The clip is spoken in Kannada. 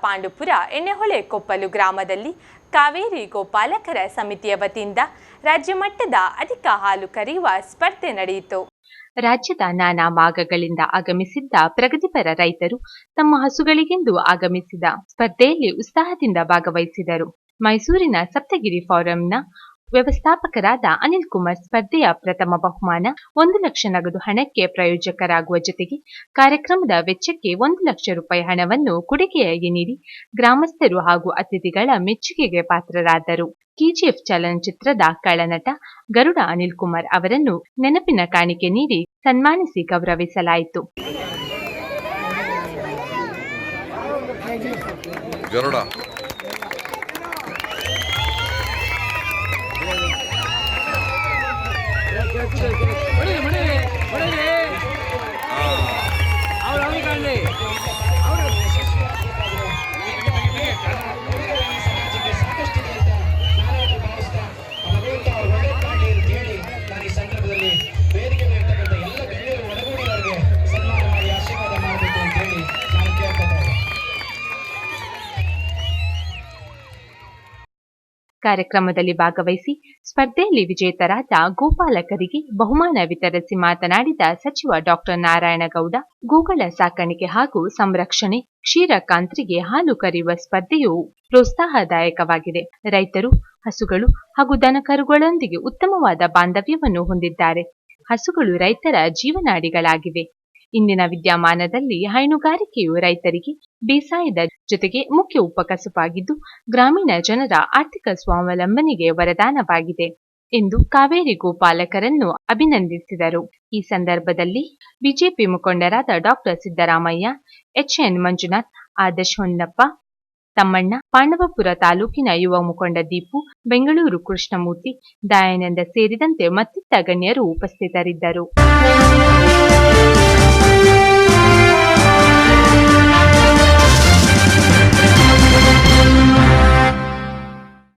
ಪಾಂಡುಪುರ ಎಣ್ಣೆಹೊಳೆ ಕೊಪ್ಪಲು ಗ್ರಾಮದಲ್ಲಿ ಕಾವೇರಿ ಗೋಪಾಲಕರ ಸಮಿತಿಯ ವತಿಯಿಂದ ರಾಜ್ಯ ಮಟ್ಟದ ಅಧಿಕ ಹಾಲು ಕರೆಯುವ ಸ್ಪರ್ಧೆ ನಡೆಯಿತು. ರಾಜ್ಯದ ನಾನಾ ಭಾಗಗಳಿಂದ ಆಗಮಿಸಿದ್ದ ಪ್ರಗತಿಪರ ರೈತರು ತಮ್ಮ ಹಸುಗಳಿಗೆಂದು ಆಗಮಿಸಿದ ಸ್ಪರ್ಧೆಯಲ್ಲಿ ಉತ್ಸಾಹದಿಂದ ಭಾಗವಹಿಸಿದರು. ಮೈಸೂರಿನ ಸಪ್ತಗಿರಿ ಫಾರಂನ ವ್ಯವಸ್ಥಾಪಕರಾದ ಅನಿಲ್ ಕುಮಾರ್ ಸ್ಪರ್ಧೆಯ ಪ್ರಥಮ ಬಹುಮಾನ 1 ಲಕ್ಷ ನಗದು ಹಣಕ್ಕೆ ಪ್ರಾಯೋಜಕರಾಗುವ ಜೊತೆಗೆ ಕಾರ್ಯಕ್ರಮದ ವೆಚ್ಚಕ್ಕೆ 1 ಲಕ್ಷ ರೂಪಾಯಿ ಹಣವನ್ನು ಕೊಡುಗೆಯಾಗಿ ನೀಡಿ ಗ್ರಾಮಸ್ಥರು ಹಾಗೂ ಅತಿಥಿಗಳ ಮೆಚ್ಚುಗೆಗೆ ಪಾತ್ರರಾದರು. ಕೆಜಿಎಫ್ ಚಲನಚಿತ್ರದ ಖಳನಟ ಗರುಡ ಅನಿಲ್ ಕುಮಾರ್ ಅವರನ್ನು ನೆನಪಿನ ಕಾಣಿಕೆ ನೀಡಿ ಸನ್ಮಾನಿಸಿ ಗೌರವಿಸಲಾಯಿತು. ಕಾರ್ಯಕ್ರಮದಲ್ಲಿ ಭಾಗವಹಿಸಿ ಸ್ಪರ್ಧೆಯಲ್ಲಿ ವಿಜೇತರಾದ ಗೋಪಾಲಕರಿಗೆ ಬಹುಮಾನ ವಿತರಿಸಿ ಮಾತನಾಡಿದ ಸಚಿವ ಡಾಕ್ಟರ್ ನಾರಾಯಣಗೌಡ, ಗೋಗಳ ಸಾಕಾಣಿಕೆ ಹಾಗೂ ಸಂರಕ್ಷಣೆ, ಕ್ಷೀರಕಾಂತ್ರಿಗೆ ಹಾಲು ಕರೆಯುವ ಸ್ಪರ್ಧೆಯು ಪ್ರೋತ್ಸಾಹದಾಯಕವಾಗಿದೆ. ರೈತರು ಹಸುಗಳು ಹಾಗೂ ದನಕರುಗಳೊಂದಿಗೆ ಉತ್ತಮವಾದ ಬಾಂಧವ್ಯವನ್ನು ಹೊಂದಿದ್ದಾರೆ. ಹಸುಗಳು ರೈತರ ಜೀವನಾಡಿಗಳಾಗಿವೆ. ಇಂದಿನ ವಿದ್ಯಮಾನದಲ್ಲಿ ಹೈನುಗಾರಿಕೆಯು ರೈತರಿಗೆ ಬೇಸಾಯದ ಜೊತೆಗೆ ಮುಖ್ಯ ಉಪಕಸುಬಾಗಿದ್ದು ಗ್ರಾಮೀಣ ಜನರ ಆರ್ಥಿಕ ಸ್ವಾವಲಂಬನೆಗೆ ವರದಾನವಾಗಿದೆ ಎಂದು ಕಾವೇರಿ ಗೋಪಾಲಕರನ್ನು ಅಭಿನಂದಿಸಿದರು. ಈ ಸಂದರ್ಭದಲ್ಲಿ ಬಿಜೆಪಿ ಮುಖಂಡರಾದ ಡಾಕ್ಟರ್ ಸಿದ್ದರಾಮಯ್ಯ, ಎಚ್ಎನ್ ಮಂಜುನಾಥ್, ಆದರ್ಶ್ ಹೊನ್ನಪ್ಪ, ತಮ್ಮಣ್ಣ, ಪಾಂಡವಪುರ ತಾಲೂಕಿನ ಯುವ ಮುಖಂಡ ದೀಪು, ಬೆಂಗಳೂರು ಕೃಷ್ಣಮೂರ್ತಿ, ದಯಾನಂದ ಸೇರಿದಂತೆ ಮತ್ತಿತರ ಗಣ್ಯರು ಉಪಸ್ಥಿತರಿದ್ದರು.